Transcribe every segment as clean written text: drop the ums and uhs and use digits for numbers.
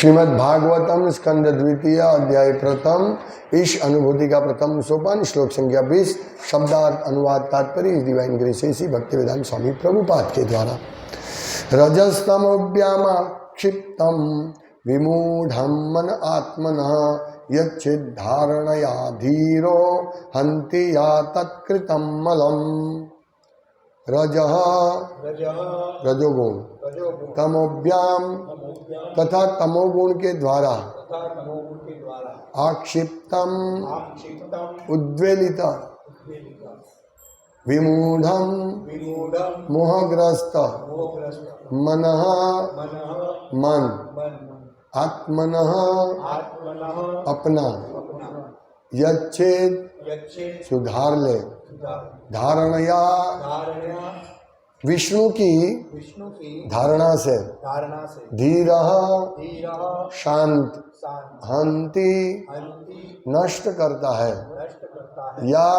श्रीमद् भागवतम स्कंद द्वितीय अध्याय प्रथम। इस अनुभूति का प्रथम सोपान, श्लोक संख्या 20। शब्दार्थ अनुवाद तात्पर्य इस डिवाइन ग्रेस इसी भक्तिवेदांत स्वामी प्रभुपाद के द्वारा। रजस्तमोव्यामाक्षिप्तं विमूढ़ं मन आत्मनः यच्चिद्धारणया धीरो हन्ति या तत्कृतं मलम्। रजः रजोगुण, तमोव्याम तथा तमोगुण के द्वारा, आक्षिप्तम उद्वेलित, विमूढ़ं मोहग्रस्त, मनः मन, आत्मनः अपना, यच्छेद सुधार ले, धारणया विष्णु की धारणा से, धीरः शांत, हन्ति नष्ट करता है, या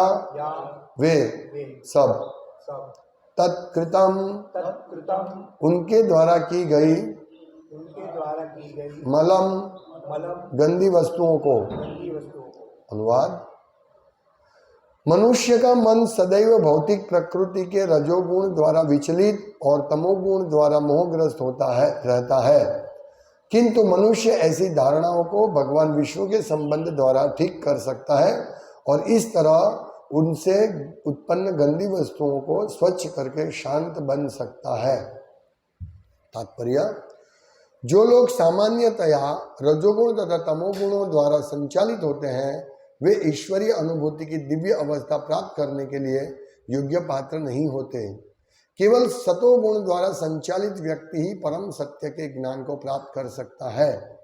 वे सब, तत्कृतम उनके द्वारा की गई, मलम गंदी वस्तुओं को। अनुवाद: मनुष्य का मन सदैव भौतिक प्रकृति के रजोगुण द्वारा विचलित और तमोगुण द्वारा मोहग्रस्त रहता है, किंतु मनुष्य ऐसी धारणाओं को भगवान विष्णु के संबंध द्वारा ठीक कर सकता है और इस तरह उनसे उत्पन्न गंदी वस्तुओं को स्वच्छ करके शांत बन सकता है। तात्पर्य: जो लोग सामान्यतया रजोगुण तथा तमोगुणों द्वारा संचालित होते हैं, वे ईश्वरीय अनुभूति की दिव्य अवस्था प्राप्त करने के लिए योग्य पात्र नहीं होते। केवल सतोगुण द्वारा संचालित व्यक्ति ही परम सत्य के ज्ञान को प्राप्त कर सकता है।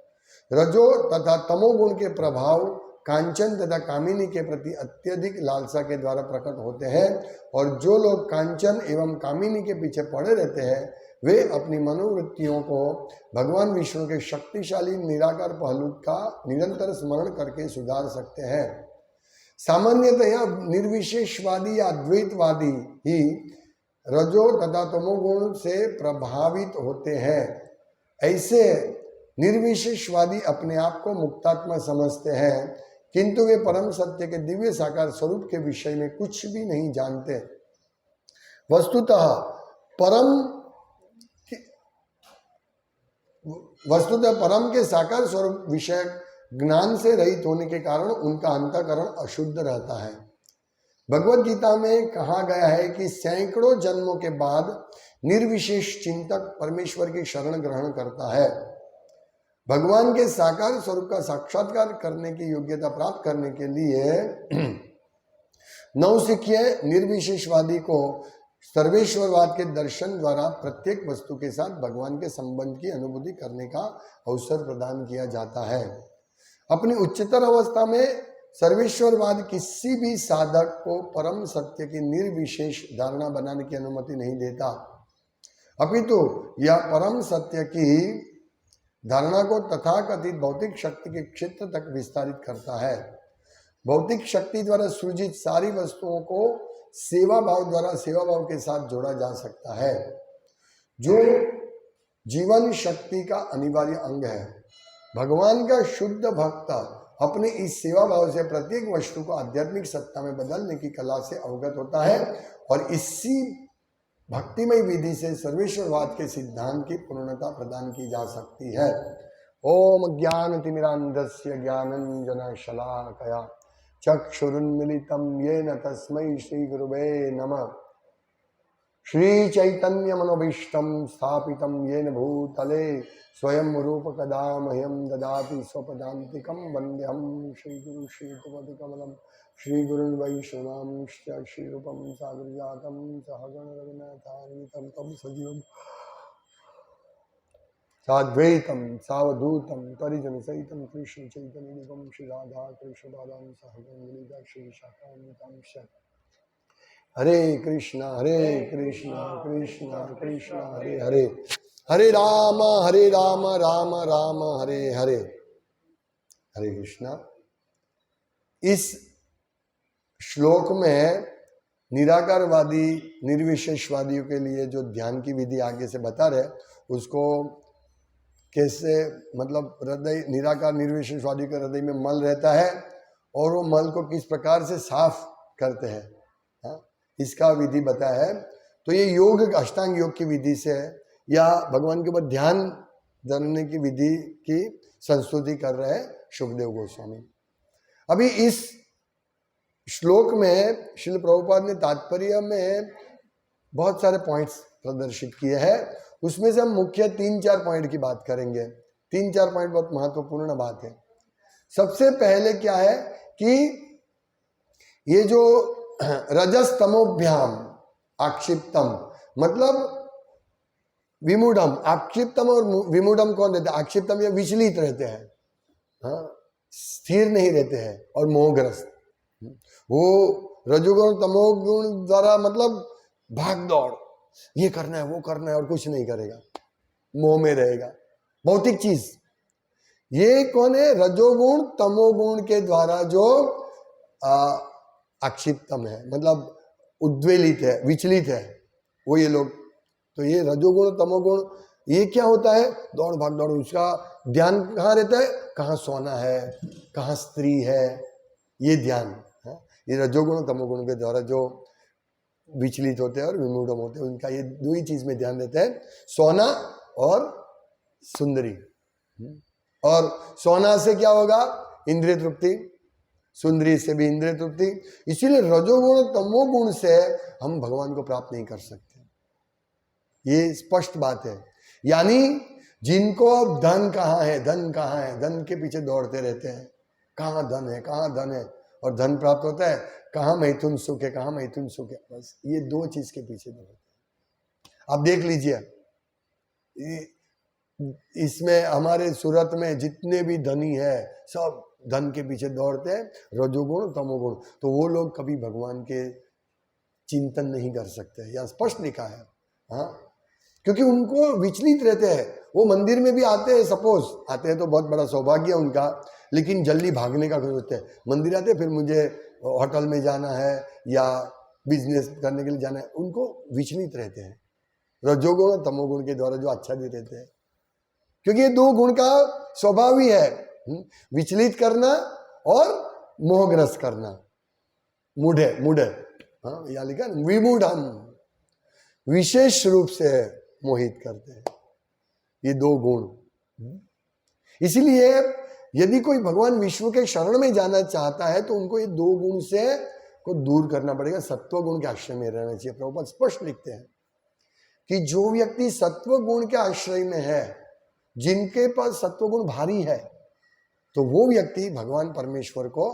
रजो तथा तमोगुण के प्रभाव कांचन तथा कामिनी के प्रति अत्यधिक लालसा के द्वारा प्रकट होते हैं, और जो लोग कांचन एवं कामिनी के पीछे पड़े रहते हैं, वे अपनी मनोवृत्तियों को भगवान विष्णु के शक्तिशाली निराकार पहलू का निरंतर स्मरण करके सुधार सकते हैं। सामान्यतया निर्विशेषवादी या द्वैतवादी ही रजो तथा तमोगुण से प्रभावित होते हैं। ऐसे निर्विशेषवादी अपने आप को मुक्तात्मा समझते हैं, किंतु वे परम सत्य के दिव्य साकार स्वरूप के विषय में कुछ भी नहीं जानते। वस्तुतः परम के साकार स्वरूप विषय ज्ञान से रहित होने के कारण उनका अंतःकरण अशुद्ध रहता है। भगवद गीता में कहा गया है कि सैकड़ों जन्मों के बाद निर्विशेष चिंतक परमेश्वर की शरण ग्रहण करता है। भगवान के साकार स्वरूप का साक्षात्कार करने की योग्यता प्राप्त करने के लिए नवसिखिए निर्विशेषवादी को सर्वेश्वरवाद के दर्शन द्वारा प्रत्येक वस्तु के साथ भगवान के संबंध की अनुभूति करने का अवसर प्रदान किया जाता है। अपनी उच्चतर अवस्था में सर्वेश्वरवाद किसी भी साधक को परम सत्य की निर्विशेष धारणा बनाने की अनुमति नहीं देता, अपितु यह परम सत्य की धारणा को तथाकथित भौतिक शक्ति के क्षेत्र तक विस्तारित करता है। भौतिक शक्ति द्वारा सृजित सारी वस्तुओं को सेवा भाव द्वारा सेवा भाव के साथ जोड़ा जा सकता है, जो जीवन शक्ति का अनिवार्य अंग है। भगवान का शुद्ध भक्त अपने इस सेवा भाव से प्रत्येक वस्तु को आध्यात्मिक सत्ता में बदलने की कला से अवगत होता है, और इसी भक्तिमय विधि से सर्वेश्वरवाद के सिद्धांत की पूर्णता प्रदान की जा सकती है। ओम ज्ञानतिमिरान्धस्य ज्ञानाञ्जनशलाकया चक्षुरुन्मिलितं येन तस्मै श्रीगुरुवे नमः। श्रीचैतन्यमनोभीष्टं स्थापितं येन भूतले स्वयं रूपकदा मह्यं ददाति स्वपदान्तिकं। वन्देऽहं श्रीगुरु श्रीयुतपतिकमलं श्रीगुरुन् वैष्णवांश्च श्रीरूपं साग्रजातं सहगण रघुनाथान्वितं तं सजीवं साद्वैतं सावधूतं परिजनसहितं कृष्ण चैतन्यदेवं श्री राधा कृष्ण पादां सहगण ललिता श्री शाखान्वितांश्च। हरे कृष्णा कृष्णा कृष्णा हरे हरे, हरे राम राम राम हरे हरे। हरे कृष्णा। इस श्लोक में निराकारवादी निर्विशेषवादियों के लिए जो ध्यान की विधि आगे से बता रहे उसको कैसे, मतलब हृदय निराकार निर्विशेष स्वादी के हृदय में मल रहता है और वो मल को किस प्रकार से साफ करते हैं, हाँ, इसका विधि बताया है। तो ये योग अष्टांग योग की विधि से है, या भगवान के ऊपर ध्यान धरने की विधि की संस्तुति कर रहे हैं शुकदेव गोस्वामी। अभी इस श्लोक में श्रील प्रभुपाद ने तात्पर्य में बहुत सारे पॉइंट्स प्रदर्शित किए हैं, उसमें से हम मुख्य 3-4 पॉइंट की बात करेंगे। 3-4 पॉइंट बहुत महत्वपूर्ण बात है। सबसे पहले क्या है कि ये जो रजस तमोभ्याम आक्षिप्तम, मतलब विमूढ़म, आक्षिप्तम और विमूढ़म कौन रहते हैं? आक्षिप्तम ये विचलित रहते हैं, हाँ, स्थिर नहीं रहते हैं और मोहग्रस्त। वो रजोगुण तमोगुण द्वारा मतलब भाग दौड़, ये करना है वो करना है और कुछ नहीं करेगा, मोह में रहेगा, भौतिक चीज। ये कौन है? रजोगुण तमोगुण के द्वारा जो आक्षिप्तम है, मतलब उद्वेलित है, विचलित है, वो ये लोग। तो ये रजोगुण तमोगुण ये क्या होता है? दौड़ भाग दौड़, उसका ध्यान कहाँ रहता है? कहाँ सोना है, कहाँ स्त्री है, ये ध्यान है। ये रजोगुण तमोगुण के द्वारा जो विचलित होते हैं और विमूढ़ होते हैं, उनका ये दो ही चीज में ध्यान देते हैं, सोना और सुंदरी। और सोना से क्या होगा? इंद्रिय तृप्ति, सुंदरी से भी इंद्रिय तृप्ति। इसीलिए रजोगुण तमोगुण से हम भगवान को प्राप्त नहीं कर सकते, ये स्पष्ट बात है। यानी जिनको अब धन कहाँ है, धन कहाँ है, धन के पीछे दौड़ते रहते हैं, कहाँ धन है, कहाँ धन है, और धन प्राप्त होता है, कहाँ मैथुन सुख है, कहाँ मैथुन सुख है, बस ये दो चीज के पीछे दौड़ते हैं। आप देख लीजिए, इसमें हमारे सूरत में जितने भी धनी है सब धन के पीछे दौड़ते हैं, रजोगुण तमोगुण। तो वो लोग कभी भगवान के चिंतन नहीं कर सकते, यहाँ स्पष्ट लिखा है, हाँ, क्योंकि उनको विचलित रहते हैं। वो मंदिर में भी आते हैं, सपोज आते हैं तो बहुत बड़ा सौभाग्य है उनका, लेकिन जल्दी भागने का सोचते हैं। मंदिर आते हैं, फिर मुझे होटल में जाना है या बिजनेस करने के लिए जाना है, उनको विचलित रहते हैं रजोगुण और तमोगुण के द्वारा, जो अच्छा भी रहते हैं, क्योंकि ये दो गुण का स्वभाव ही है, विचलित करना और मोहग्रस्त करना, मूढ़े मूढ़े, हाँ, या लिखा विमूढ़म, विशेष रूप से मोहित करते हैं ये दो गुण। इसलिए यदि कोई भगवान विष्णु के शरण में जाना चाहता है तो उनको ये दो गुण से को दूर करना पड़ेगा, सत्व गुण के आश्रय में रहना चाहिए। प्रभुपाद स्पष्ट लिखते हैं कि जो व्यक्ति सत्व गुण के आश्रय में है, जिनके पास सत्व गुण भारी है, तो वो व्यक्ति भगवान परमेश्वर को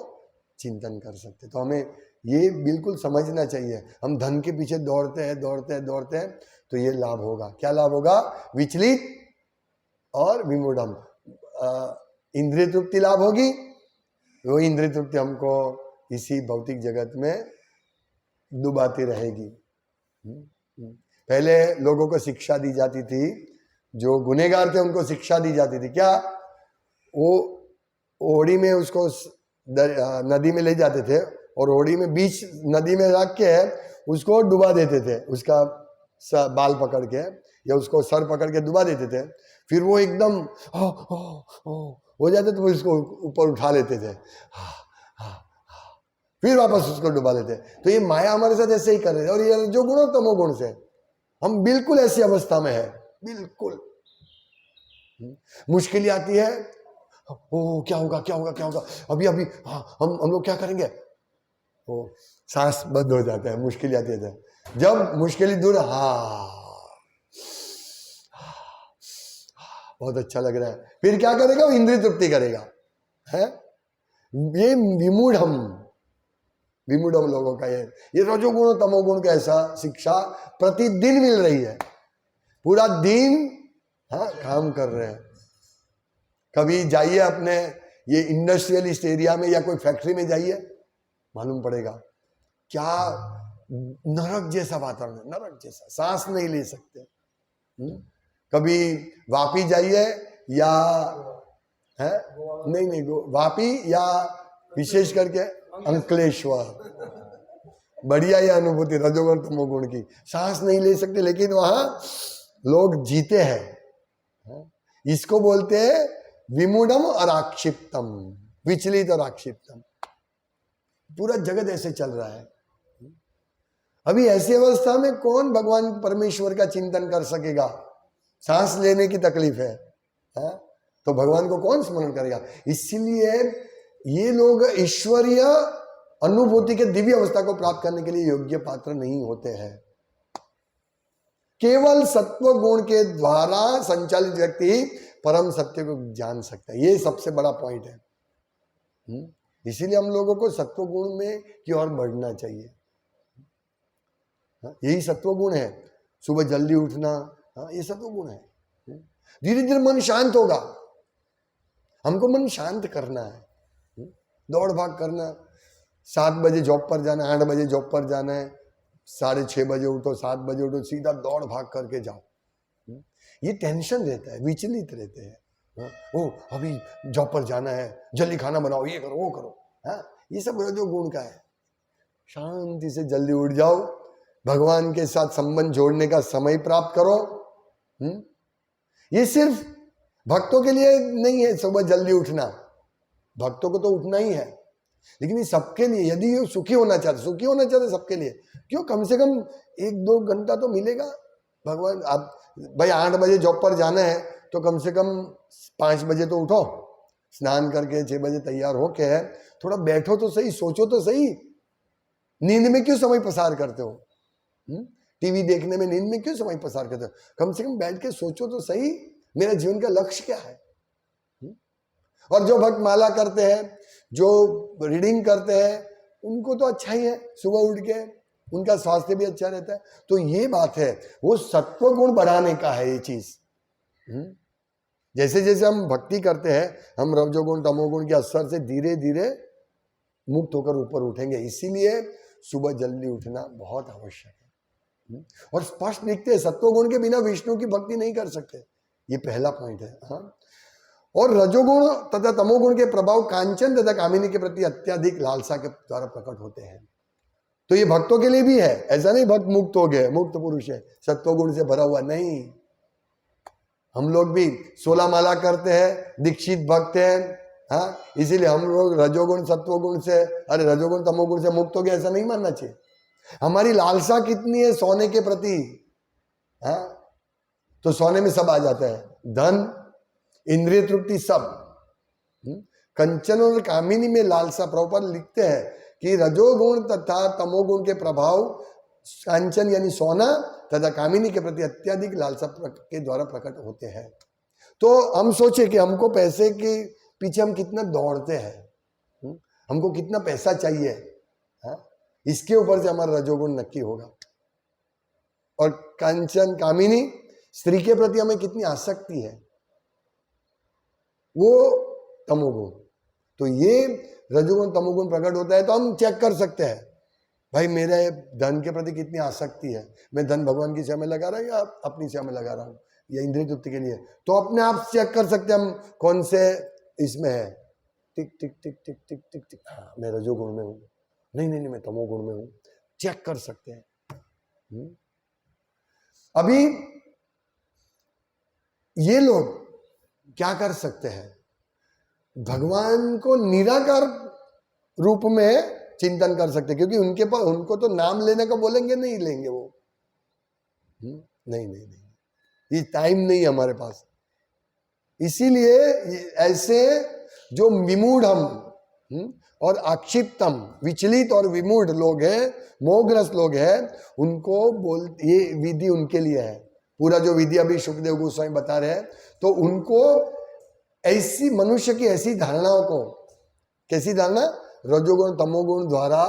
चिंतन कर सकते। तो हमें ये बिल्कुल समझना चाहिए, हम धन के पीछे दौड़ते हैं दौड़ते हैं दौड़ते हैं तो ये लाभ होगा, क्या लाभ होगा? विचलित और विमूढ़म, इंद्रिय तृप्ति लाभ होगी। वो इंद्रिय तृप्ति हमको इसी भौतिक जगत में डुबाती रहेगी। पहले लोगों को शिक्षा दी जाती थी, जो गुनहगार थे उनको शिक्षा दी जाती थी, क्या? वो ओड़ी में उसको नदी में ले जाते थे और ओड़ी में बीच नदी में रख के उसको डुबा देते थे, उसका बाल पकड़ के या उसको सर पकड़ के डुबा देते थे। फिर वो एकदम हो जाते तो उसको ऊपर उठा लेते थे, फिर वापस उसको डुबा देते। तो ये माया हमारे साथ ऐसे ही कर रहे थे। और ये जो गुण तमो गुण से हम बिल्कुल ऐसी अवस्था में है, बिल्कुल मुश्किल आती है, ओ क्या होगा क्या होगा क्या होगा, अभी अभी हाँ हम लोग क्या करेंगे, वो सांस बंद हो जाता है, मुश्किल आती है। जब मुश्किल दूर, हाँ बहुत अच्छा लग रहा है, फिर क्या करेगा? वो इंद्रिय तृप्ति करेगा, है। ये विमूढ़म लोगों का ये रजोगुण तमोगुण का ऐसा शिक्षा प्रतिदिन मिल रही है, पूरा दिन हाँ काम कर रहे हैं। कभी जाइए अपने ये इंडस्ट्रियलिस्ट एरिया में या कोई फैक्ट्री में जाइए, मालूम पड़ेगा क्या नरक जैसा वातावरण है, नरक जैसा, सांस नहीं ले सकते। कभी वापी जाइए या है नहीं वापी या विशेष करके अंकलेश्वर, बढ़िया ये अनुभूति रजोगुण तमोगुण की, सांस नहीं ले सकते, लेकिन वहां लोग जीते हैं। इसको बोलते हैं विमूढ़म और आक्षिप्तम, विचलित और आक्षिप्तम। पूरा जगत ऐसे चल रहा है। अभी ऐसी अवस्था में कौन भगवान परमेश्वर का चिंतन कर सकेगा? सांस लेने की तकलीफ है, तो भगवान को कौन स्मरण करेगा? इसलिए ये लोग ईश्वरीय अनुभूति के दिव्य अवस्था को प्राप्त करने के लिए योग्य पात्र नहीं होते हैं। केवल सत्व गुण के द्वारा संचालित व्यक्ति परम सत्य को जान सकता है। ये सबसे बड़ा पॉइंट है। इसीलिए हम लोगों को सत्व गुण में की ओर बढ़ना चाहिए। यही सत्व गुण है, सुबह जल्दी उठना, ये सत्व गुण है। धीरे धीरे मन शांत होगा। हमको मन शांत करना है, दौड़ भाग करना। 7 बजे जॉब पर जाना है, 8 बजे जॉब पर जाना है, 6:30 बजे उठो, 7 बजे उठो, सीधा दौड़ भाग करके जाओ। ये टेंशन रहता है, विचलित रहते हैं। ओ अभी जॉब पर जाना है, जल्दी खाना बनाओ, ये करो वो करो। ये सब जो गुण का है। शांति से जल्दी उठ जाओ, भगवान के साथ संबंध जोड़ने का समय प्राप्त करो। ये सिर्फ भक्तों के लिए नहीं है सुबह जल्दी उठना, भक्तों को तो उठना ही है, लेकिन ये सबके लिए। यदि ये सुखी होना चाहते सबके लिए, क्यों कम से कम 1-2 घंटा तो मिलेगा। भगवान आप भाई 8 बजे जॉब पर जाना है तो कम से कम 5 बजे तो उठो, स्नान करके 6 बजे तैयार होके थोड़ा बैठो तो सही, सोचो तो सही। नींद में क्यों समय पसार करते हो? टीवी देखने में, नींद में क्यों समय पसार करते हो? कम से कम बैठ के सोचो तो सही, मेरा जीवन का लक्ष्य क्या है। और जो भक्त माला करते हैं, जो रीडिंग करते हैं, उनको तो अच्छा ही है, सुबह उठ के उनका स्वास्थ्य भी अच्छा रहता है। तो ये बात है, वो सत्व गुण बढ़ाने का है ये चीज। जैसे जैसे हम भक्ति करते हैं, हम रजोगुण तमोगुण के असर से धीरे धीरे मुक्त होकर ऊपर उठेंगे। इसीलिए सुबह जल्दी उठना बहुत आवश्यक है। और स्पष्ट लिखते हैं, सत्वगुण के बिना विष्णु की भक्ति नहीं कर सकते। ये पहला पॉइंट है। और रजोगुण तथा तमोगुण के प्रभाव कांचन तथा कामिनी के प्रति अत्यधिक लालसा के द्वारा प्रकट होते हैं। तो ये भक्तों के लिए भी है, ऐसा नहीं भक्त मुक्त हो गए, मुक्त पुरुष है, सत्वगुण से भरा हुआ नहीं। हम लोग भी 16 माला करते हैं, दीक्षित भक्त हैं, इसीलिए हम लोग रजोगुण सत्वगुण से, अरे रजोगुण तमोगुण से मुक्त हो गए, ऐसा नहीं मानना चाहिए। हमारी लालसा कितनी है सोने के प्रति, तो सोने में सब आ जाता है, धन, इंद्रिय तृप्ति, सब। कंचन और कामिनी में लालसा, प्रभुपाद लिखते हैं कि रजोगुण तथा तमोगुण के प्रभाव कांचन यानी सोना तथा कामिनी के प्रति अत्यधिक लालसा के द्वारा प्रकट होते हैं। तो हम सोचे कि हमको पैसे के पीछे हम कितना दौड़ते हैं, हमको कितना पैसा चाहिए, इसके ऊपर से हमारा रजोगुण नक्की होगा। और कांचन कामिनी, स्त्री के प्रति हमें कितनी आसक्ति है, वो तमोगुण। तो ये रजोगुण तमोगुण प्रकट होता है तो हम चेक कर सकते हैं, भाई मेरे धन के प्रति कितनी आसक्ति है, मैं धन भगवान की सेवा में लगा रहा हूँ या अपनी सेवा में लगा रहा हूँ या इंद्रिय तृप्ति के लिए। तो अपने आप चेक कर सकते हैं हम कौन से इसमें है। टिक टिक टिक टिक टिक टिक टिक, हाँ मैं रजोगुण में हूँ, नहीं नहीं नहीं मैं तमोगुण में हूँ, चेक कर सकते हैं। अभी ये लोग क्या कर सकते हैं, भगवान को निराकार रूप में चिंतन कर सकते, क्योंकि उनके पास, उनको तो नाम लेने का बोलेंगे नहीं लेंगे वो, नहीं नहीं नहीं, ये टाइम नहीं हमारे पास। इसीलिए ऐसे जो विमूढ़ और आक्षिप्तम, विचलित और विमूढ़ लोग हैं, मोहग्रस्त लोग हैं, उनको ये विधि उनके लिए है। पूरा जो विधि अभी सुखदेव गोस्वामी बता रहे हैं, तो उनको ऐसी मनुष्य की ऐसी धारणाओं को, कैसी धारणा, रजोगुण तमोगुण द्वारा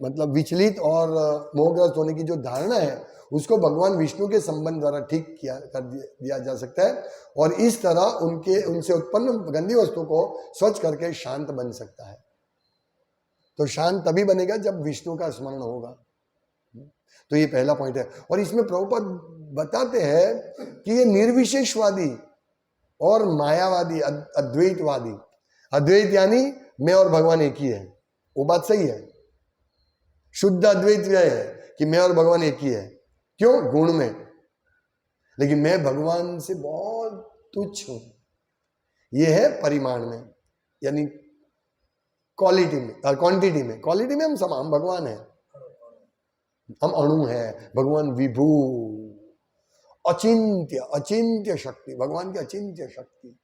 मतलब विचलित और मोहग्रस्त होने की जो धारणा है, उसको भगवान विष्णु के संबंध द्वारा ठीक कर दिया जा सकता है। और इस तरह उनसे उत्पन्न गंदी वस्तु को स्वच्छ करके शांत बन सकता है। तो शांत तभी बनेगा जब विष्णु का स्मरण होगा। तो ये पहला पॉइंट है। और इसमें प्रभुपाद बताते हैं कि ये निर्विशेषवादी और मायावादी, अद्वैतवादी, अद्वैत यानी मैं और भगवान एक ही है, वो बात सही है। शुद्ध अद्वैत यह है कि मैं और भगवान एक ही है, क्यों, गुण में। लेकिन मैं भगवान से बहुत तुच्छ हूं। यह है परिमाण में, यानी क्वालिटी में, क्वांटिटी में। क्वालिटी में हम भगवान है, हम अणु है, भगवान विभू, अचिंत्य, अचिंत्य शक्ति, भगवान की अचिंत्य शक्ति।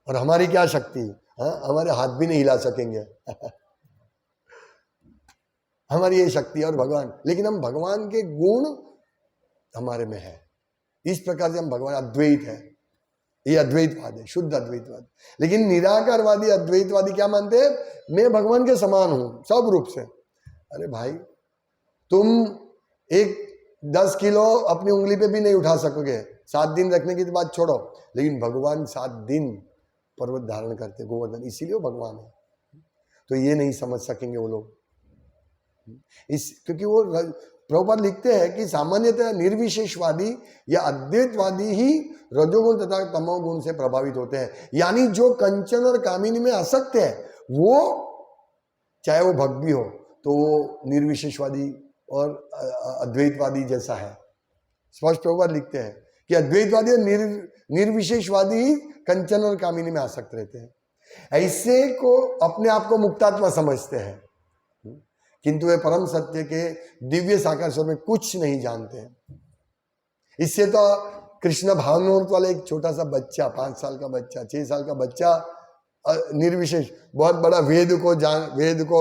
और हमारी क्या शक्ति, हाँ, हमारे हाथ भी नहीं हिला सकेंगे हमारी ये शक्ति और भगवान, लेकिन हम भगवान के गुण हमारे में है। इस प्रकार से हम भगवान अद्वैत है, ये अद्वैतवाद है, शुद्ध अद्वैतवाद। लेकिन निराकारवादी अद्वैतवादी क्या मानते हैं, मैं भगवान के समान हूं सब रूप से। अरे भाई, तुम एक 10 किलो अपनी उंगली पे भी नहीं उठा सकोगे, 7 दिन रखने की बात छोड़ो, लेकिन भगवान 7 दिन पर्वत धारण करते, गोवर्धन, इसीलिए वो भगवान है। तो ये नहीं समझ सकेंगे वो लोग, क्योंकि वो प्रभुपाद लिखते हैं कि सामान्यतः निर्विशेषवादी या अद्वैतवादी ही रजोगुण तथा तमोगुण से प्रभावित होते हैं। यानी जो कंचन और कामिनी में आसक्त है, वो चाहे वो भक्त भी हो तो वो निर्विशेषवादी और अद्वैतवादी जैसा है। स्पष्ट प्रभुपाद लिखते हैं कि अद्वैतवादी और निर्विशेषवादी ही कंचन और कामिनी में आसक्त रहते हैं। ऐसे को अपने आप को मुक्तात्मा समझते हैं, किंतु वे परम सत्य के दिव्य साकार स्वरूप में कुछ नहीं जानते हैं। इससे तो कृष्ण भावनामृत वाला एक छोटा सा बच्चा, 5 साल का बच्चा, 6 साल का बच्चा, निर्विशेष, बहुत बड़ा वेद को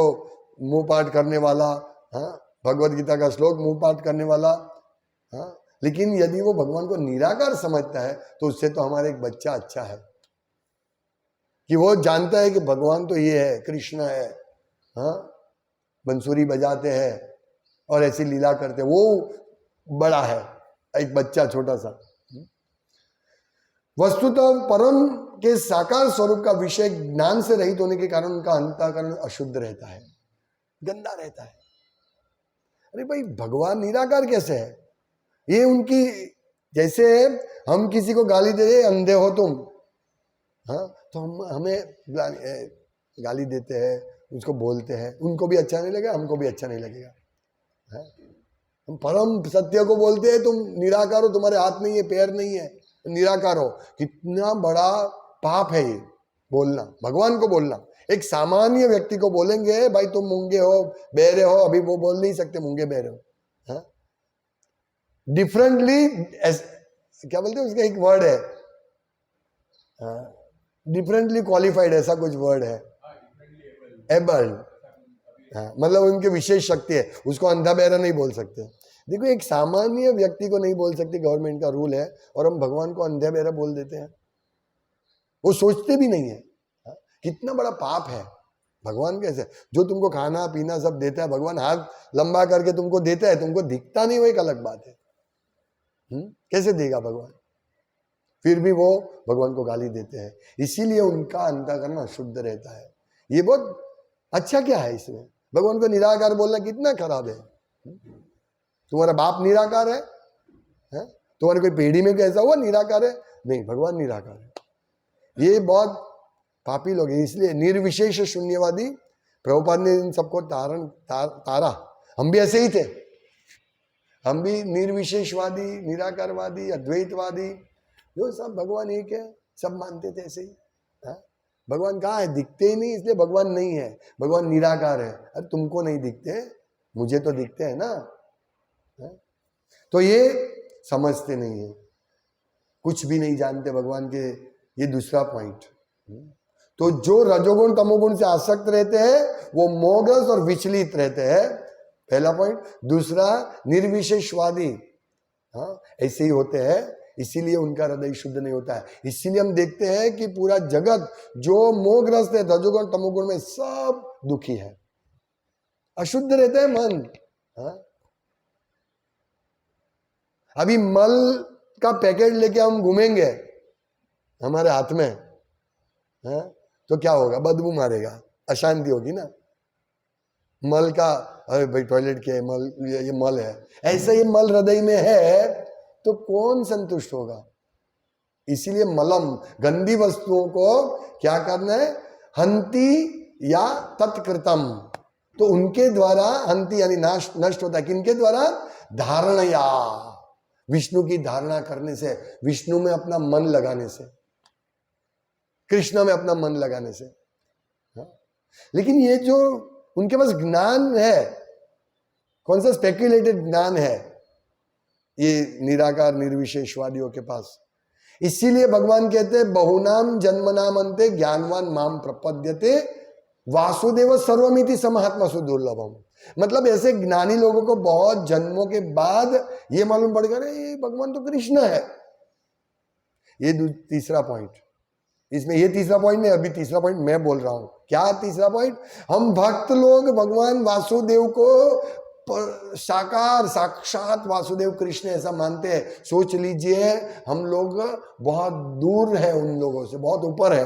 मुंह पाठ करने वाला, हाँ, भगवत गीता का श्लोक मुंह पाठ करने वाला, हाँ, लेकिन यदि वो भगवान को निराकार समझता है तो उससे तो हमारा एक बच्चा अच्छा है, कि वो जानता है कि भगवान तो ये है, कृष्ण है, हाँ, बंसुरी बजाते हैं और ऐसी लीला करते हैं, वो बड़ा है, एक बच्चा छोटा सा। वस्तुतः परम के साकार स्वरूप का विषय ज्ञान से रहित होने के कारण उनका अंतःकरण अशुद्ध रहता है, गंदा रहता है। अरे भाई, भगवान निराकार कैसे है? ये उनकी, जैसे हम किसी को गाली दे रहे, अंधे हो तुम, हाँ, तो हमें गाली देते हैं, उसको बोलते हैं, उनको भी अच्छा नहीं लगेगा, हमको भी अच्छा नहीं लगेगा, है? हम परम सत्य को बोलते हैं, तुम निराकार हो, तुम्हारे हाथ नहीं है, पैर नहीं है, निराकार हो। कितना बड़ा पाप है ये बोलना, भगवान को बोलना। एक सामान्य व्यक्ति को बोलेंगे, भाई तुम मूंगे हो, बहरे हो, अभी वो बोल नहीं सकते मूंगे बहरे हो, हाँ? डिफरेंटली, क्या बोलते हैं उसका एक वर्ड है, डिफरेंटली क्वालिफाइड, ऐसा कुछ वर्ड है, एबल, हाँ, मतलब उनके विशेष शक्ति है, उसको अंधा बहरा नहीं बोल सकते। देखो, एक सामान्य व्यक्ति को नहीं बोल सकते, गवर्नमेंट का रूल है, और हम भगवान को अंधा बहरा बोल देते हैं, वो सोचते भी नहीं है। हाँ? कितना बड़ा पाप है। भगवान कैसे, जो तुमको खाना पीना सब देता है, भगवान हाथ लंबा करके तुमको देता है, तुमको दिखता नहीं, वो एक अलग बात है। कैसे देगा भगवान? फिर भी वो भगवान को गाली देते हैं, इसीलिए उनका अंतःकरण अशुद्ध रहता है। ये बहुत अच्छा क्या है इसमें? भगवान को निराकार बोलना कितना खराब है। तुम्हारा बाप निराकार है? तुम्हारे कोई पीढ़ी में कैसा हुआ निराकार है? नहीं, भगवान निराकार है। ये बहुत पापी लोग हैं, इसलिए निर्विशेष शून्यवादी, प्रभुपाद ने इन सबको तारा। हम भी ऐसे ही थे, हम भी निर्विशेषवादी, निराकारवादी, अद्वैतवादी, जो सब भगवान एक है सब मानते थे ऐसे ही। भगवान कहाँ है? दिखते ही नहीं, इसलिए भगवान नहीं है, भगवान निराकार है। अरे तुमको नहीं दिखते, मुझे तो दिखते हैं ना। तो ये समझते नहीं है, कुछ भी नहीं जानते भगवान के। ये दूसरा पॉइंट। तो जो रजोगुण तमोगुण से आसक्त रहते हैं वो मोहग्रस्त और विचलित रहते हैं, पहला पॉइंट। दूसरा, निर्विशेषवादी, हाँ, ऐसे ही होते हैं, इसीलिए उनका हृदय शुद्ध नहीं होता है। इसीलिए हम देखते हैं कि पूरा जगत जो मोहग्रस्त है रजोगुण तमोगुण में, सब दुखी है, अशुद्ध रहता है मन। हाँ? अभी मल का पैकेट लेके हम घूमेंगे हमारे हाथ में, हाँ? तो क्या होगा? बदबू मारेगा, अशांति होगी ना। मल का, अरे भाई टॉयलेट के मल, ये मल है, ऐसे ही मल हृदय में है तो कौन संतुष्ट होगा? इसीलिए मलम, गंदी वस्तुओं को क्या करना है? हंति या तत्कृतम, तो उनके द्वारा, हंति यानी नष्ट होता है, किनके द्वारा? धारणया, विष्णु की धारणा करने से, विष्णु में अपना मन लगाने से, कृष्ण में अपना मन लगाने से। लेकिन ये जो उनके पास ज्ञान है, कौन सा स्पेक्युलेटेड ज्ञान है ये निराकार निर्विशेषवादियों के पास। इसीलिए भगवान कहते हैं बहुनाम जन्मनाम अंते ज्ञानवान माम प्रपद्यते वासुदेव सर्वमिति समहात्मा दुर्लभम। मतलब ऐसे ज्ञानी लोगों को बहुत जन्मों के बाद ये मालूम पड़ गया ये भगवान तो कृष्ण है। ये तीसरा पॉइंट, इसमें ये तीसरा पॉइंट नहीं, अभी तीसरा पॉइंट मैं बोल रहा हूं। क्या तीसरा पॉइंट? हम भक्त लोग भगवान वासुदेव को साकार साक्षात वासुदेव कृष्ण ऐसा मानते हैं। सोच लीजिए हम लोग बहुत दूर है उन लोगों से, बहुत ऊपर है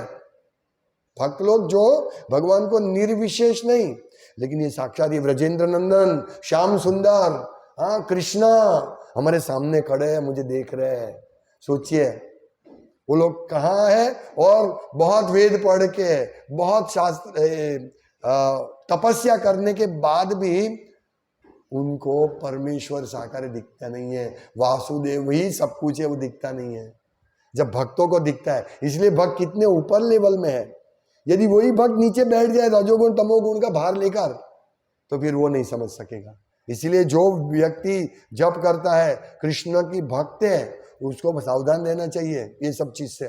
भक्त लोग जो भगवान को निर्विशेष नहीं, लेकिन ये साक्षात, ये ब्रजेंद्र नंदन, श्याम सुंदर, हाँ कृष्णा हमारे सामने खड़े हैं, मुझे देख रहे हैं। सोचिए वो लोग कहाँ है, और बहुत वेद पढ़ के, बहुत शास्त्र तपस्या करने के बाद भी उनको परमेश्वर साकार दिखता नहीं है। वासुदेव ही सब कुछ है, वो दिखता नहीं है। जब भक्तों को दिखता है, इसलिए भक्त कितने ऊपर लेवल में है। यदि वही भक्त नीचे बैठ जाए रजोगुण तमोगुण का भार लेकर, तो फिर वो नहीं समझ सकेगा। इसलिए जो व्यक्ति जप करता है, कृष्ण की भक्त है, उसको सावधान रहना चाहिए ये सब चीज से।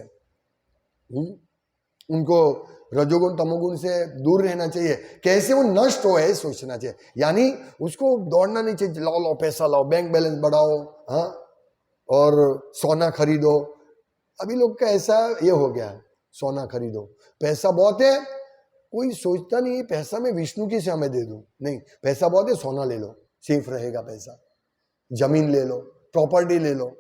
उनको रजोगुण तमोगुण से दूर रहना चाहिए। कैसे वो नष्ट हो है सोचना चाहिए। यानी उसको दौड़ना नहीं चाहिए, लाओ लाओ पैसा लाओ, बैंक बैलेंस बढ़ाओ, हाँ, और सोना खरीदो। अभी लोग का ऐसा ये हो गया है, सोना खरीदो, पैसा बहुत है, कोई सोचता नहीं पैसा मैं विष्णु की सेवा में दे दूं, नहीं, पैसा बहुत है सोना ले लो, सेफ रहेगा पैसा, जमीन ले लो, प्रॉपर्टी ले लो।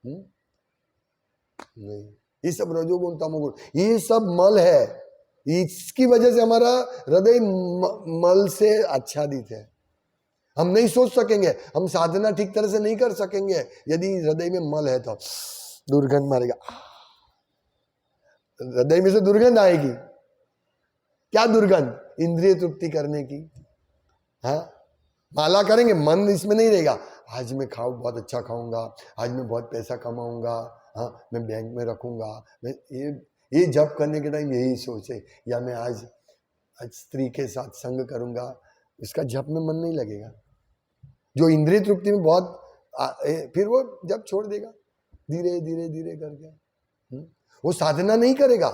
नहीं, ये सब रजोगुण तमोगुण, ये सब मल है। इसकी वजह से हमारा हृदय मल से आच्छादित है। हम नहीं सोच सकेंगे, हम साधना ठीक तरह से नहीं कर सकेंगे यदि हृदय में मल है। तो दुर्गंध मारेगा, हृदय में से दुर्गंध आएगी। क्या दुर्गंध? इंद्रिय तृप्ति करने की। हाँ, माला करेंगे, मन इसमें नहीं रहेगा। आज मैं बहुत अच्छा खाऊंगा, आज मैं बहुत पैसा कमाऊंगा, हाँ मैं बैंक में रखूंगा, मैं ये जप करने के टाइम यही सोचे, या मैं आज स्त्री के साथ संग करूंगा, इसका जप में मन नहीं लगेगा। जो इंद्रिय तृप्ति में बहुत फिर वो जप छोड़ देगा धीरे धीरे धीरे करके। वो साधना नहीं करेगा।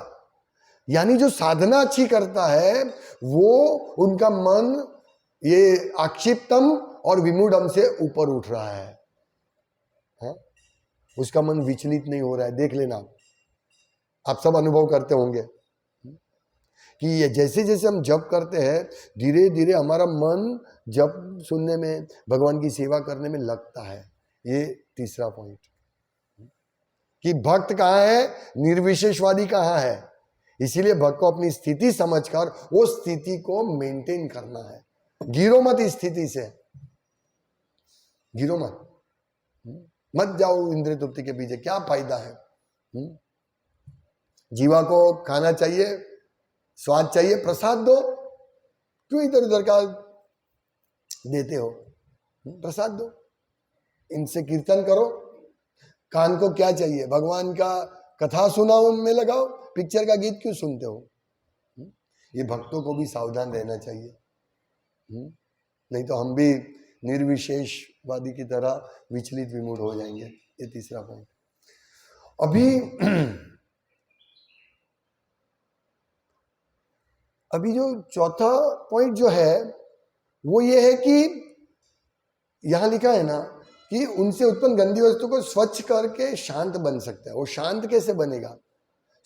यानी जो साधना अच्छी करता है वो उनका मन ये आक्षिप्तम और विमूढ़म से ऊपर उठ रहा है। हाँ? उसका मन विचलित नहीं हो रहा है। देख लेना, आप सब अनुभव करते होंगे कि ये जैसे जैसे हम जप करते हैं, धीरे धीरे हमारा मन जप सुनने में, भगवान की सेवा करने में लगता है। ये तीसरा पॉइंट कि भक्त कहाँ है, निर्विशेषवादी कहाँ है। इसीलिए भक्त को अपनी स्थिति समझकर वो स्थिति को मेंटेन करना है। गिरो मत इस स्थिति से, गिरो मत जाओ इंद्रिय तृप्ति के पीछे, क्या फायदा है। जीवा को खाना चाहिए, स्वाद चाहिए, प्रसाद दो, क्यों इधर उधर का देते हो? प्रसाद दो, इनसे कीर्तन करो। कान को क्या चाहिए? भगवान का कथा सुनाओ, उनमें लगाओ। पिक्चर का गीत क्यों सुनते हो? ये भक्तों को भी सावधान रहना चाहिए, नहीं तो हम भी निर्विशेषवादी की तरह विचलित विमूढ़ हो जाएंगे। ये तीसरा पॉइंट। अभी जो चौथा पॉइंट जो है वो ये है कि यहां लिखा है ना कि उनसे उत्पन्न गंदी वस्तु को स्वच्छ करके शांत बन सकता है। वो शांत कैसे बनेगा?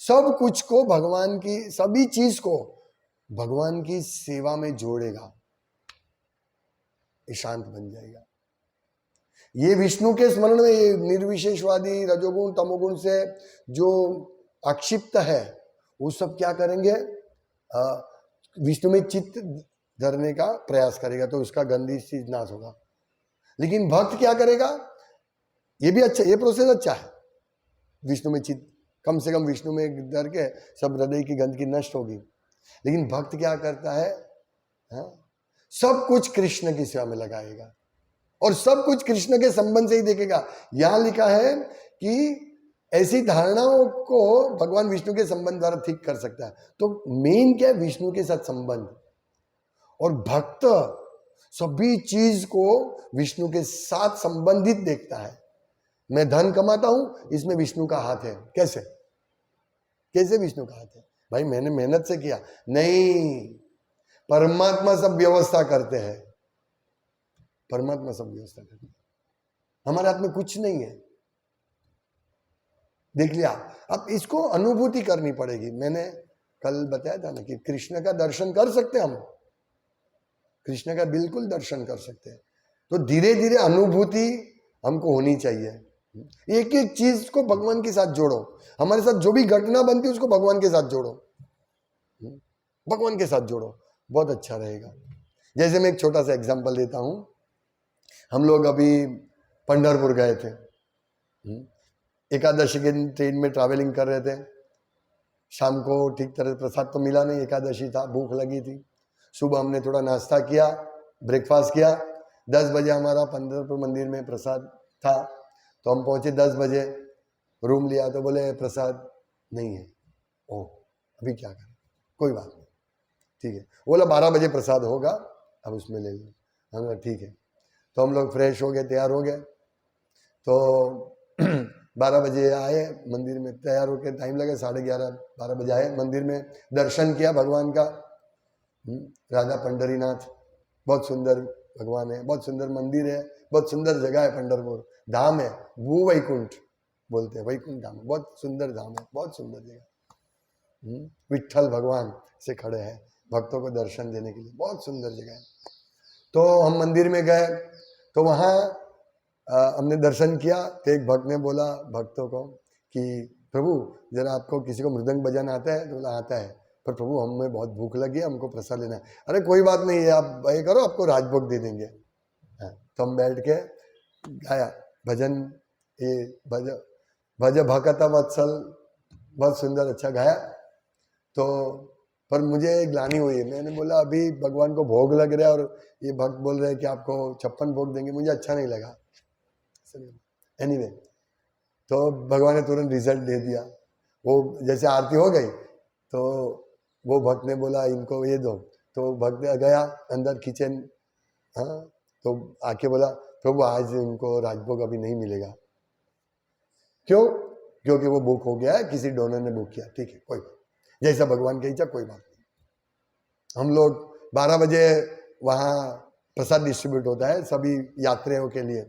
सब कुछ को भगवान की, सभी चीज को भगवान की सेवा में जोड़ेगा, ये शांत बन जाएगा। ये विष्णु के स्मरण में, ये निर्विशेषवादी रजोगुण तमोगुण से जो आक्षिप्त है वो सब क्या करेंगे? विष्णु में चित्त धरने का प्रयास करेगा, तो उसका गंदी चीज नाश होगा। लेकिन भक्त क्या करेगा? ये भी अच्छा, ये प्रोसेस अच्छा है। विष्णु में चित्त, कम से कम विष्णु में धर के सब हृदय की गंदगी नष्ट होगी। लेकिन भक्त क्या करता है? हाँ? सब कुछ कृष्ण की सेवा में लगाएगा और सब कुछ कृष्ण के संबंध से ही देखेगा। यहां लिखा है कि ऐसी धारणाओं को भगवान विष्णु के संबंध द्वारा ठीक कर सकता है। तो मेन क्या है? विष्णु के साथ संबंध। और भक्त सभी चीज को विष्णु के साथ संबंधित देखता है। मैं धन कमाता हूं, इसमें विष्णु का हाथ है। कैसे कैसे विष्णु का हाथ है? भाई मैंने मेहनत से किया नहीं, परमात्मा सब व्यवस्था करते हैं। परमात्मा सब व्यवस्था करते हैं, हमारे हाथ में कुछ नहीं है। देख लिया। अब इसको अनुभूति करनी पड़ेगी। मैंने कल बताया था ना कि कृष्ण का दर्शन कर सकते हैं हम, कृष्ण का बिल्कुल दर्शन कर सकते हैं। तो धीरे धीरे अनुभूति हमको होनी चाहिए। एक एक चीज को भगवान के साथ जोड़ो। हमारे साथ जो भी घटना बनती है उसको भगवान के साथ जोड़ो, भगवान के साथ जोड़ो, बहुत अच्छा रहेगा। जैसे मैं एक छोटा सा एग्जांपल देता हूं। हम लोग अभी पंढरपुर गए थे, एकादशी के दिन ट्रेन में ट्रैवलिंग कर रहे थे। शाम को ठीक तरह प्रसाद तो मिला नहीं, एकादशी था, भूख लगी थी। सुबह हमने थोड़ा नाश्ता किया, ब्रेकफास्ट किया। 10 बजे हमारा पंढरपुर मंदिर में प्रसाद था, तो हम पहुंचे 10 बजे, रूम लिया तो बोले प्रसाद नहीं है। ओह, अभी क्या करें? कोई बात नहीं, ठीक है। बोला 12 बजे प्रसाद होगा, अब उसमें ले लो। हम ठीक है। तो हम लोग फ्रेश हो गए, तैयार हो गए। तो 12 बजे आए मंदिर में, तैयार होकर टाइम लगा 11:30 12 बजे आए मंदिर में। दर्शन किया भगवान का। राजा पंढरीनाथ, बहुत सुंदर भगवान है, बहुत सुंदर मंदिर है, बहुत सुंदर जगह है। पंढरपुर धाम है, भू वैकुंठ बोलते हैं, वैकुंठ धाम, बहुत सुंदर धाम है, बहुत सुंदर जगह। विठल भगवान से खड़े हैं भक्तों को दर्शन देने के लिए, बहुत सुंदर जगह है। तो हम मंदिर में गए, तो वहाँ हमने दर्शन किया। तो एक भक्त ने बोला भक्तों को कि प्रभु जरा आपको किसी को मृदंग बजाना आता है? तो बोला आता है, पर प्रभु हमें बहुत भूख लगी है, हमको प्रसाद लेना है। अरे कोई बात नहीं है, आप ये करो, आपको राजभोग दे देंगे। तो हम बैठ के गाया भजन, ये भज भक्त वत्सल, बहुत सुंदर अच्छा गाया। तो पर मुझे ग्लानि हुई है। मैंने बोला अभी भगवान को भोग लग रहा है और ये भक्त बोल रहे हैं कि आपको 56 भोग देंगे, मुझे अच्छा नहीं लगा। एनीवे, तो भगवान ने तुरंत रिजल्ट दे दिया। वो जैसे आरती हो गई तो वो भक्त ने बोला इनको ये दो। तो भक्त गया अंदर किचन, हाँ, तो आके बोला प्रभु आज इनको राजभोग अभी नहीं मिलेगा। क्यों? क्योंकि वो बुक हो गया है, किसी डोनर ने बुक किया। ठीक है, कोई बात, जैसा भगवान की इच्छा, कोई बात नहीं। हम लोग 12 बजे वहाँ प्रसाद डिस्ट्रीब्यूट होता है सभी यात्रियों के लिए,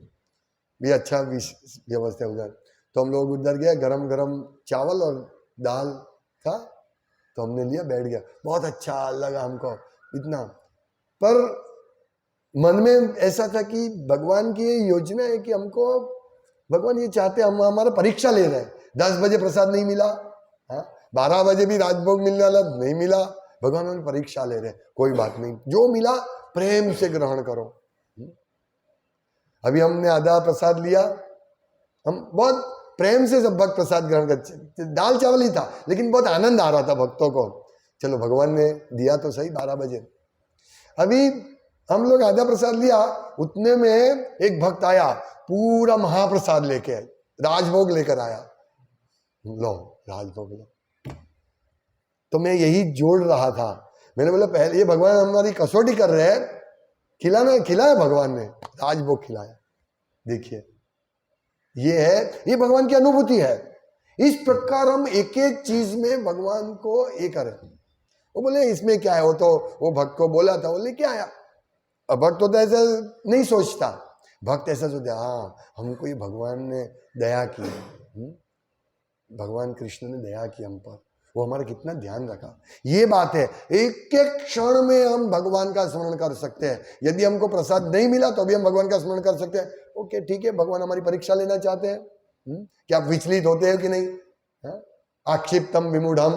भी अच्छा व्यवस्था उधर। तो हम लोग उधर गए, गरम गरम चावल और दाल था, तो हमने लिया, बैठ गया, बहुत अच्छा लगा हमको इतना। पर मन में ऐसा था कि भगवान की ये योजना है कि हमको भगवान ये चाहते, हम हमारा परीक्षा ले रहे हैं। 10 बजे प्रसाद नहीं मिला, 12 बजे भी राजभोग मिलने वाला नहीं मिला, भगवान हमें परीक्षा ले रहे हैं। कोई बात नहीं, जो मिला प्रेम से ग्रहण करो। अभी हमने आधा प्रसाद लिया, हम बहुत प्रेम से सब भक्त प्रसाद ग्रहण करते, दाल चावल ही था लेकिन बहुत आनंद आ रहा था भक्तों को। चलो भगवान ने दिया तो सही 12 बजे। अभी हम लोग आधा प्रसाद लिया, उतने में एक भक्त आया, पूरा महाप्रसाद लेके, राजभोग लेकर आया। लो राजभोग लो। तो मैं यही जोड़ रहा था, मैंने बोला पहले ये भगवान हमारी कसौटी कर रहे हैं, खिलाया भगवान ने, राजभोग खिलाया। देखिए ये है, ये भगवान की अनुभूति है। इस प्रकार हम एक एक चीज में भगवान को ये करें। वो बोले इसमें क्या है, वो तो वो भक्त को बोला था, वो लेके आया। अब भक्त तो ऐसा नहीं सोचता, भक्त ऐसा सोचता हाँ हमको ये भगवान ने दया की, भगवान कृष्ण ने दया की हम पर, वो हमारा कितना ध्यान रखा। ये बात है, एक एक क्षण में हम भगवान का स्मरण कर सकते हैं। यदि हमको प्रसाद नहीं मिला तो भी हम भगवान का स्मरण कर सकते हैं। ओके ठीक है, भगवान हमारी परीक्षा लेना चाहते हैं। क्या आप विचलित होते हैं कि नहीं? आक्षिप्तम विमूढ़म,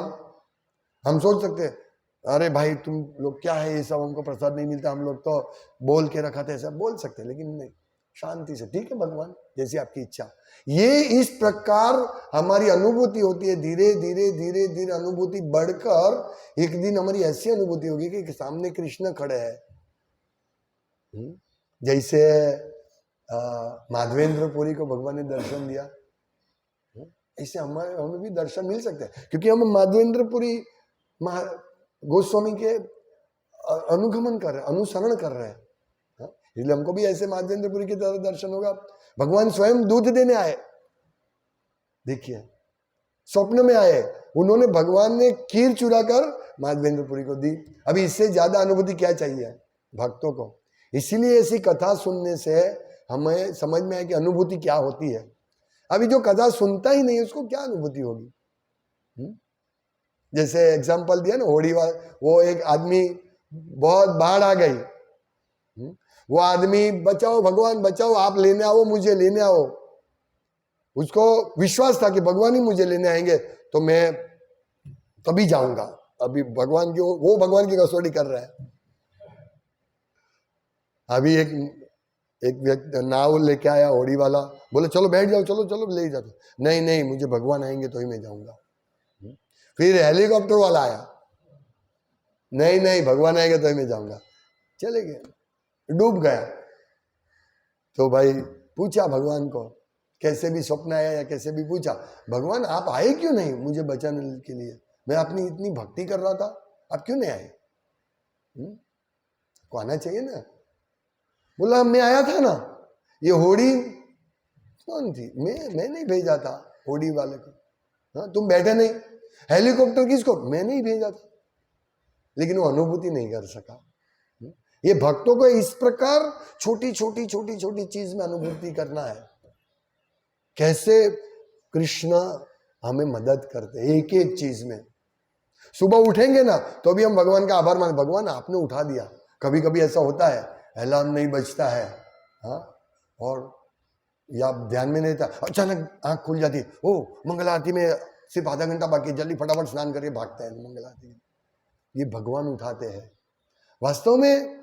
हम सोच सकते हैं अरे भाई तुम लोग क्या है ये सब, हमको प्रसाद नहीं मिलता, हम लोग तो बोल के रखा था, ऐसा बोल सकते हैं। लेकिन नहीं, शांति से, ठीक है भगवान जैसी आपकी इच्छा। ये इस प्रकार हमारी अनुभूति होती है। धीरे धीरे धीरे धीरे अनुभूति बढ़कर एक दिन हमारी ऐसी अनुभूति होगी कि सामने कृष्ण खड़े हैं। जैसे माधवेंद्रपुरी को भगवान ने दर्शन दिया, ऐसे हमें भी दर्शन मिल सकते हैं, क्योंकि हम माधवेंद्रपुरी गोस्वामी के अनुगमन कर रहे हैं, अनुसरण कर रहे हैं, इसलिए हमको भी ऐसे माधवेंद्रपुरी की तरह दर्शन होगा। भगवान स्वयं दूध देने आए, देखिए स्वप्न में आए, उन्होंने, भगवान ने खीर चुरा कर माधवेंद्रपुरी को दी। अभी इससे ज्यादा अनुभूति क्या चाहिए भक्तों को? इसीलिए ऐसी कथा सुनने से हमें समझ में आए कि अनुभूति क्या होती है। अभी जो कथा सुनता ही नहीं उसको क्या अनुभूति होगी? जैसे एग्जाम्पल दिया ना होड़ी वाला, वो एक आदमी, बहुत बाढ़ आ गई, वो आदमी, बचाओ भगवान बचाओ, आप लेने आओ, मुझे लेने आओ। उसको विश्वास था कि भगवान ही मुझे लेने आएंगे तो मैं तभी जाऊंगा। अभी भगवान की, वो भगवान की कसौटी कर रहा है। अभी एक व्यक्ति नाव लेके आया, होड़ी वाला, बोले चलो बैठ जाओ, चलो चलो ले जाते, नहीं नहीं मुझे भगवान आएंगे तो ही मैं जाऊंगा। फिर हेलीकॉप्टर वाला आया, नहीं नहीं भगवान आएंगे तो ही मैं जाऊंगा, चले गए, डूब गया। तो भाई पूछा भगवान को, कैसे भी स्वप्न आया या कैसे भी पूछा, भगवान आप आए क्यों नहीं मुझे बचाने के लिए? मैं अपनी इतनी भक्ति कर रहा था, आप क्यों नहीं आए? को आना चाहिए ना। बोला मैं आया था ना, ये होड़ी कौन थी? मैं नहीं भेजा था होड़ी वाले को। हाँ तुम बैठे नहीं, हेलीकॉप्टर किसको? मैं नहीं भेजा था, लेकिन वो अनुभूति नहीं कर सका। ये भक्तों को इस प्रकार छोटी छोटी छोटी छोटी चीज में अनुभूति करना है। कैसे कृष्ण हमें मदद करते हैं एक एक चीज में। सुबह उठेंगे ना तो भी हम भगवान का आभार माने, भगवान आपने उठा दिया। कभी कभी ऐसा होता है अलार्म नहीं बजता है, हाँ, और या ध्यान में नहीं था, अचानक आंख खुल जाती, ओ मंगल आरती में सिर्फ आधा घंटा बाकी, जल्दी फटाफट स्नान करके भागते हैं मंगल आरती में। ये भगवान उठाते हैं। वास्तव में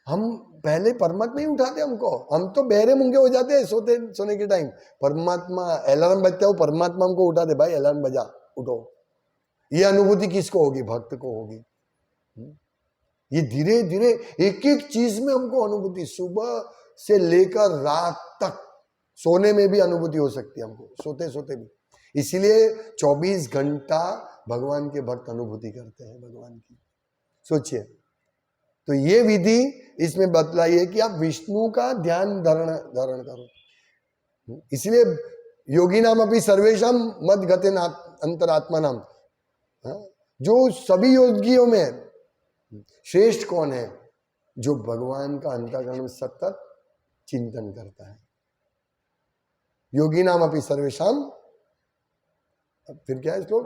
हम पहले परमात्मा ही उठाते हमको, हम तो बहरे मूंगे हो जाते हैं सोने के टाइम। परमात्मा अलार्म बजता है, वो परमात्मा हमको उठाते, भाई अलार्म बजा उठो। ये अनुभूति किसको होगी? भक्त को होगी। ये धीरे धीरे एक एक चीज में हमको अनुभूति, सुबह से लेकर रात तक, सोने में भी अनुभूति हो सकती है हमको, सोते सोते भी। इसीलिए 24 घंटा भगवान के भक्त अनुभूति करते हैं भगवान की। सोचिए, तो ये विधि इसमें बतलाई है कि आप विष्णु का ध्यान धारण करो। इसलिए योगी नाम अपनी सर्वेशम मद गते अंतरात्मा नाम, जो सभी योगियों में श्रेष्ठ कौन है? जो भगवान का अंतःकरण में सतत चिंतन करता है। योगी नाम अपनी सर्वेशम, फिर क्या है इसको?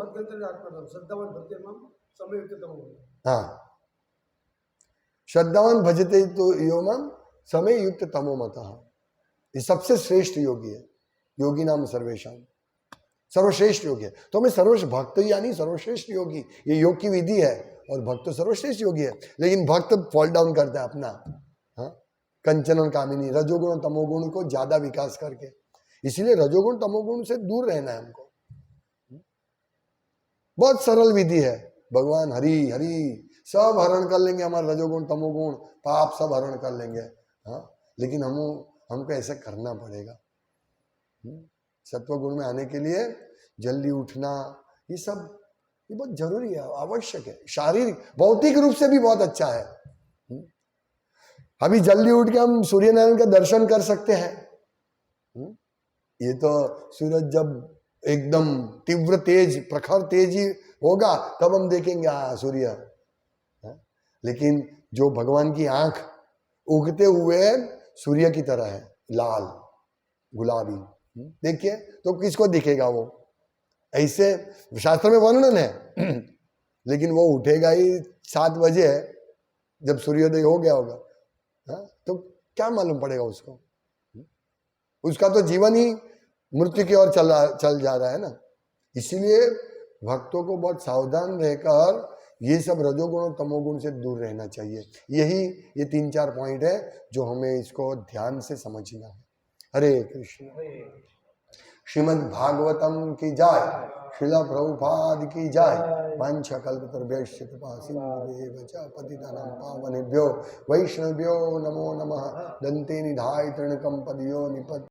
हाँ, श्रद्धावान भजते तो योमम समय युक्त तमो मतः। ये सबसे श्रेष्ठ योगी है। योगी नाम सर्वेशम, सर्वश्रेष्ठ योगी है। तो हमें सर्वश्रेष्ठ भक्त यानी सर्वश्रेष्ठ योगी, ये योग की विधि है, और भक्त तो सर्वश्रेष्ठ योगी है। लेकिन भक्त फॉल डाउन करता है अपना, हाँ, कंचन और कामिनी, रजोगुण तमोगुण को ज्यादा विकास करके। इसलिए रजोगुण तमोगुण से दूर रहना है हमको। बहुत सरल विधि है। भगवान हरि हरि सब हरण कर लेंगे, हमारा रजोगुण तमोगुण पाप सब हरण कर लेंगे, हाँ, लेकिन हमको ऐसा करना पड़ेगा। सत्व गुण में आने के लिए जल्दी उठना, ये सब ये बहुत जरूरी है, आवश्यक है। शारीरिक भौतिक रूप से भी बहुत अच्छा है। अभी जल्दी उठ के हम सूर्य नारायण का दर्शन कर सकते हैं। ये तो सूरज जब एकदम तीव्र तेज प्रखर तेजी होगा तब हम देखेंगे सूर्य। लेकिन जो भगवान की आंख उगते हुए सूर्य की तरह है, लाल गुलाबी, देखिए तो किसको दिखेगा वो? ऐसे शास्त्र में वर्णन है, लेकिन वो उठेगा ही 7 बजे जब सूर्योदय हो गया होगा, तो क्या मालूम पड़ेगा उसको? उसका तो जीवन ही मृत्यु की ओर चल जा रहा है ना। इसीलिए भक्तों को बहुत सावधान रहकर ये सब रजोगुण और तमोगुण से दूर रहना चाहिए। ये 3-4 पॉइंट है जो हमें इसको ध्यान से समझना है। हरे कृष्ण। श्रीमद् भागवतम की जय। शिला प्रभुपाद की जय। वंश कल्पतरुभ्यश्च कृपा सिंधुभ्येव च पतितानां पावनेभ्यो वैष्णवेभ्यो नमो नमः। दन्ते निधाय तृणकं पदयो निपत्